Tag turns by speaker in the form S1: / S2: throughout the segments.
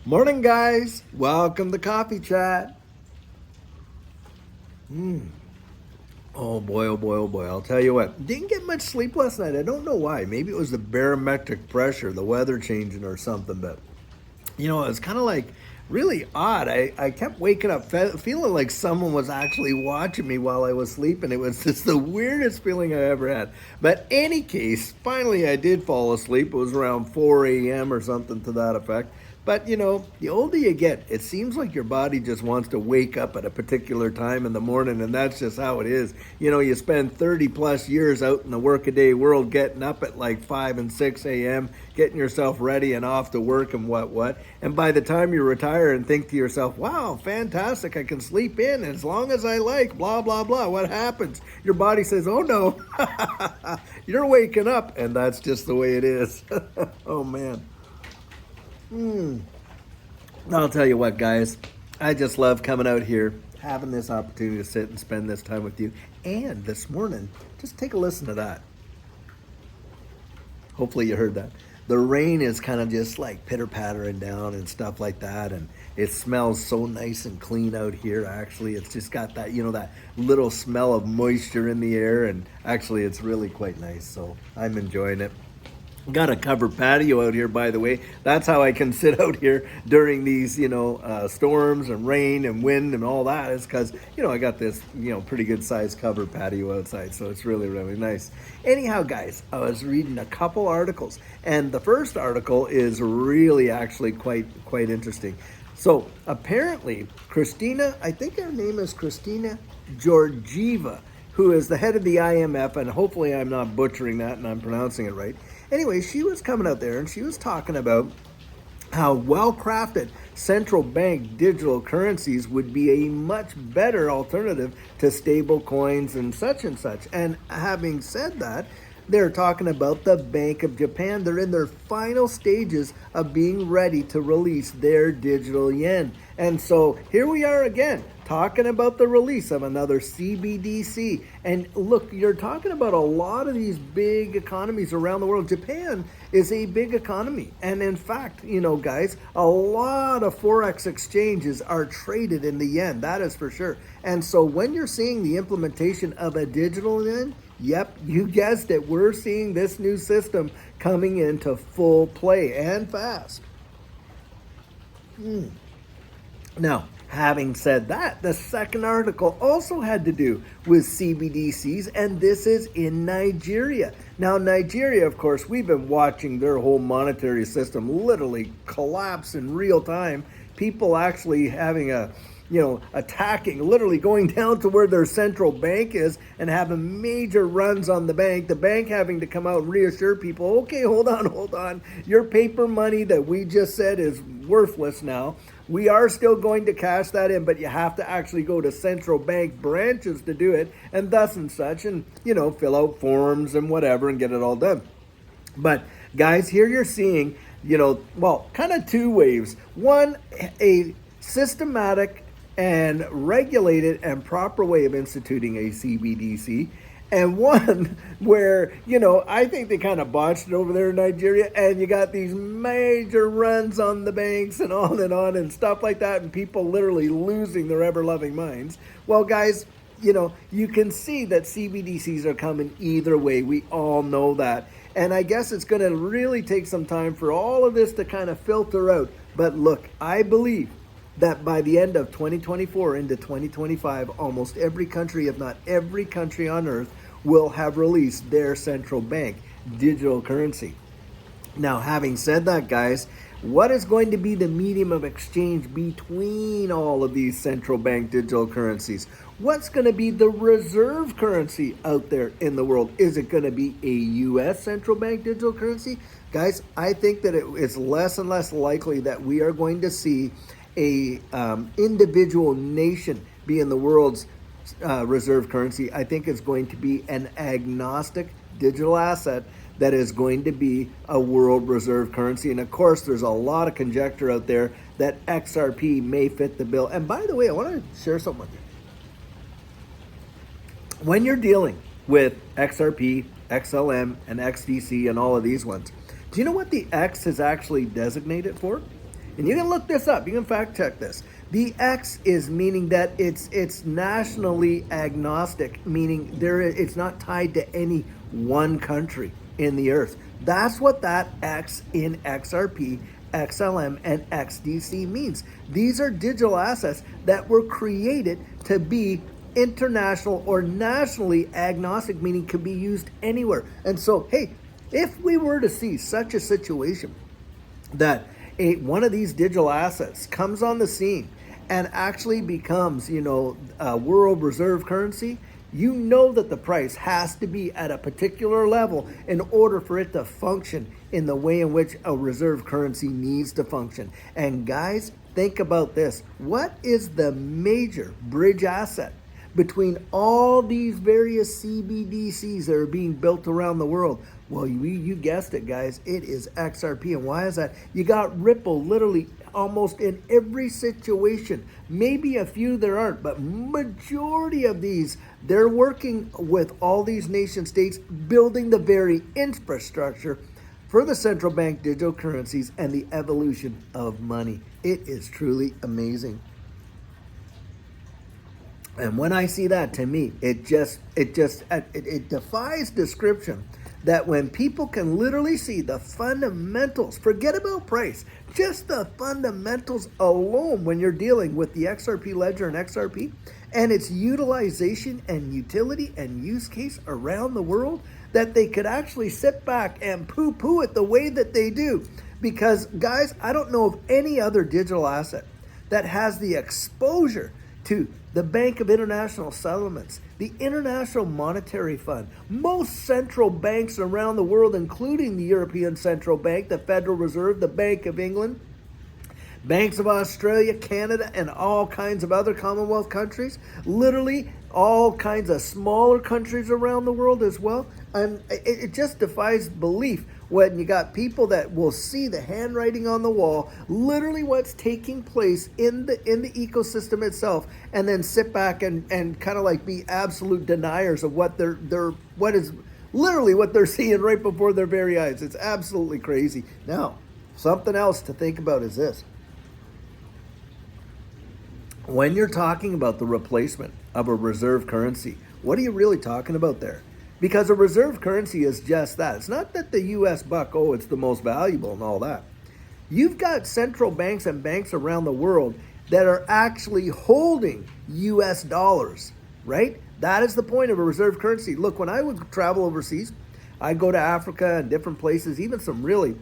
S1: Morning, guys. Welcome to Coffee Chat. Oh boy, oh boy, oh boy. I'll tell you what. Didn't get much sleep last night. I don't know why. Maybe it was the barometric pressure, the weather changing or something. But, it was kind of like really odd. I kept waking up feeling like someone was actually watching me while I was sleeping. It was just the weirdest feeling I ever had. But, any case, finally I did fall asleep. It was around 4 a.m. or something to that effect. But the older you get, it seems like your body just wants to wake up at a particular time in the morning, and that's just how it is. You spend 30 plus years out in the workaday world getting up at like 5 and 6 a.m., getting yourself ready and off to work and what. And by the time you retire and think to yourself, wow, fantastic, I can sleep in as long as I like, blah, blah, blah. What happens? Your body says, oh no, you're waking up, and that's just the way it is. Oh man. I'll tell you what, guys. I just love coming out here, having this opportunity to sit and spend this time with you. And this morning, just take a listen to that. Hopefully, you heard that. The rain is kind of just like pitter pattering down and stuff like that. And it smells so nice and clean out here, actually. It's just got that, that little smell of moisture in the air. And actually, it's really quite nice. So I'm enjoying it. Got a covered patio out here, by the way. That's how I can sit out here during these, storms and rain and wind and all that. Is because, I got this, pretty good sized covered patio outside. So it's really, really nice. Anyhow, guys, I was reading a couple articles. And the first article is really actually quite interesting. So apparently, Christina, I think her name is Christina Georgieva, who is the head of the IMF, and hopefully I'm not butchering that and I'm pronouncing it right. Anyway, she was coming out there and she was talking about how well-crafted central bank digital currencies would be a much better alternative to stable coins and such and such. And having said that, they're talking about the Bank of Japan. They're in their final stages of being ready to release their digital yen. And so here we are again, talking about the release of another CBDC. And look, you're talking about a lot of these big economies around the world. Japan is a big economy. And in fact, guys, a lot of Forex exchanges are traded in the yen. That is for sure. And so when you're seeing the implementation of a digital yen, yep, you guessed it. We're seeing this new system coming into full play and fast. Now, having said that, the second article also had to do with CBDCs, and this is in Nigeria. Now, Nigeria, of course, we've been watching their whole monetary system literally collapse in real time. People actually having attacking, literally going down to where their central bank is and having major runs on the bank having to come out and reassure people, okay, hold on. Your paper money that we just said is worthless now. We are still going to cash that in, but you have to actually go to central bank branches to do it, and thus and such, and, fill out forms and whatever and get it all done. But, guys, here you're seeing, kind of two waves. One, a systematic and regulated and proper way of instituting a CBDC, and one where, I think they kind of botched it over there in Nigeria, and you got these major runs on the banks and on and stuff like that, and people literally losing their ever-loving minds. Well, guys, you can see that CBDCs are coming either way. We all know that. And I guess it's going to really take some time for all of this to kind of filter out. But look, I believe that by the end of 2024 into 2025, almost every country, if not every country on earth, will have released their central bank digital currency. Now, having said that, guys, what is going to be the medium of exchange between all of these central bank digital currencies? What's going to be the reserve currency out there in the world? Is it going to be a U.S. central bank digital currency? Guys, I think that it's less and less likely that we are going to see a individual nation be in the world's reserve currency. I think it's going to be an agnostic digital asset that is going to be a world reserve currency. And of course, there's a lot of conjecture out there that XRP may fit the bill. And by the way, I want to share something with you. When you're dealing with XRP, XLM, and XDC and all of these ones, do you know what the X is actually designated for? And you can look this up. You can fact check this. The X is meaning that it's nationally agnostic, meaning it's not tied to any one country in the earth. That's what that X in XRP, XLM, and XDC means. These are digital assets that were created to be international or nationally agnostic, meaning can be used anywhere. And so, hey, if we were to see such a situation that one of these digital assets comes on the scene and actually becomes, a world reserve currency, you know that the price has to be at a particular level in order for it to function in the way in which a reserve currency needs to function. And guys, think about this. What is the major bridge asset between all these various CBDCs that are being built around the world? Well, you guessed it, guys. It is XRP. And why is that? You got Ripple literally almost in every situation. Maybe a few there aren't, but majority of these, they're working with all these nation states, building the very infrastructure for the central bank digital currencies and the evolution of money. It is truly amazing. And when I see that, to me, it defies description that when people can literally see the fundamentals, forget about price, just the fundamentals alone when you're dealing with the XRP ledger and XRP and its utilization and utility and use case around the world, that they could actually sit back and poo-poo it the way that they do. Because, guys, I don't know of any other digital asset that has the exposure to the Bank of International Settlements, the International Monetary Fund, most central banks around the world, including the European Central Bank, the Federal Reserve, the Bank of England, banks of Australia, Canada, and all kinds of other Commonwealth countries, literally all kinds of smaller countries around the world as well. And it just defies belief when you got people that will see the handwriting on the wall, literally what's taking place in the ecosystem itself, and then sit back and kind of like be absolute deniers of what what is literally what they're seeing right before their very eyes. It's absolutely crazy. Now, something else to think about is this. When you're talking about the replacement of a reserve currency, what are you really talking about there? Because a reserve currency is just that. It's not that the US buck, it's the most valuable and all that. You've got central banks and banks around the world that are actually holding US dollars, right? That is the point of a reserve currency. Look, when I would travel overseas, I'd go to Africa and different places, even some really,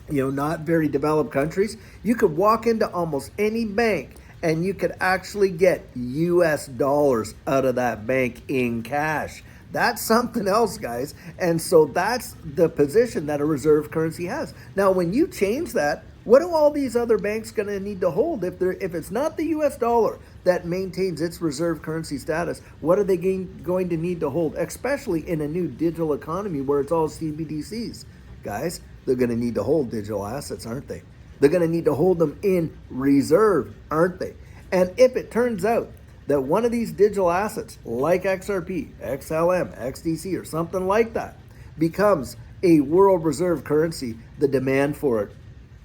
S1: not very developed countries. You could walk into almost any bank and you could actually get US dollars out of that bank in cash. That's something else, guys. And so that's the position that a reserve currency has. Now, when you change that, what are all these other banks going to need to hold? If it's not the US dollar that maintains its reserve currency status, what are they going to need to hold? Especially in a new digital economy where it's all CBDCs. Guys, they're going to need to hold digital assets, aren't they? They're going to need to hold them in reserve, aren't they? And if it turns out that one of these digital assets, like XRP, XLM, XDC, or something like that, becomes a world reserve currency, the demand for it,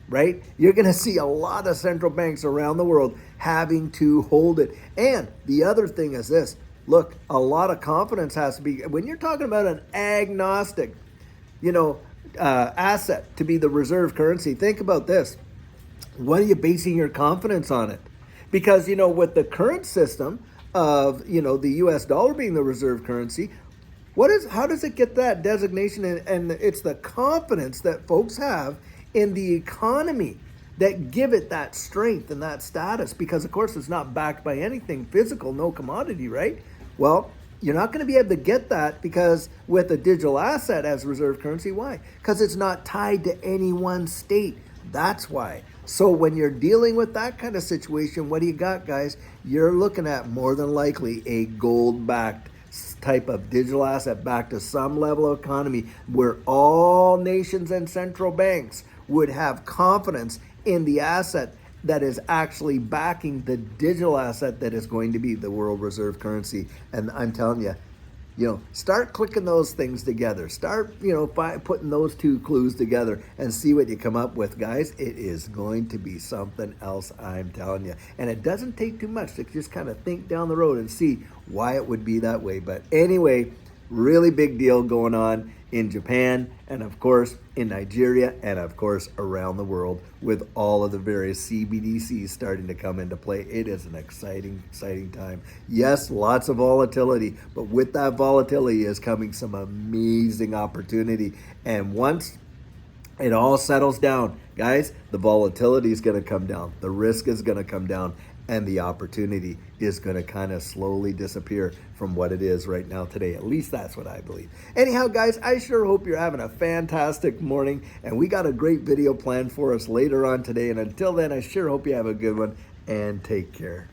S1: right? You're going to see a lot of central banks around the world having to hold it. And the other thing is this. Look, a lot of confidence has to be, when you're talking about an agnostic, asset to be the reserve currency, think about this. What are you basing your confidence on it? Because, with the current system of, the US dollar being the reserve currency, how does it get that designation? And it's the confidence that folks have in the economy that give it that strength and that status. Because, of course, it's not backed by anything physical, no commodity, right? Well, you're not going to be able to get that because with a digital asset as reserve currency. Why? Because it's not tied to any one state. That's why. So when you're dealing with that kind of situation, what do you got, guys? You're looking at more than likely a gold-backed type of digital asset backed to some level of economy where all nations and central banks would have confidence in the asset that is actually backing the digital asset that is going to be the world reserve currency. And I'm telling you, start clicking those things together. Start, putting those two clues together and see what you come up with, guys. It is going to be something else, I'm telling you. And it doesn't take too much to just kind of think down the road and see why it would be that way. But anyway, really big deal going on in Japan, and of course in Nigeria, and of course around the world, with all of the various CBDCs starting to come into play. It is an exciting time. Yes, lots of volatility, but with that volatility is coming some amazing opportunity. And once it all settles down, guys, the volatility is going to come down, the risk is going to come down, and the opportunity is going to kind of slowly disappear from what it is right now today. At least that's what I believe. Anyhow, guys, I sure hope you're having a fantastic morning, and we got a great video planned for us later on today. And until then, I sure hope you have a good one, and take care.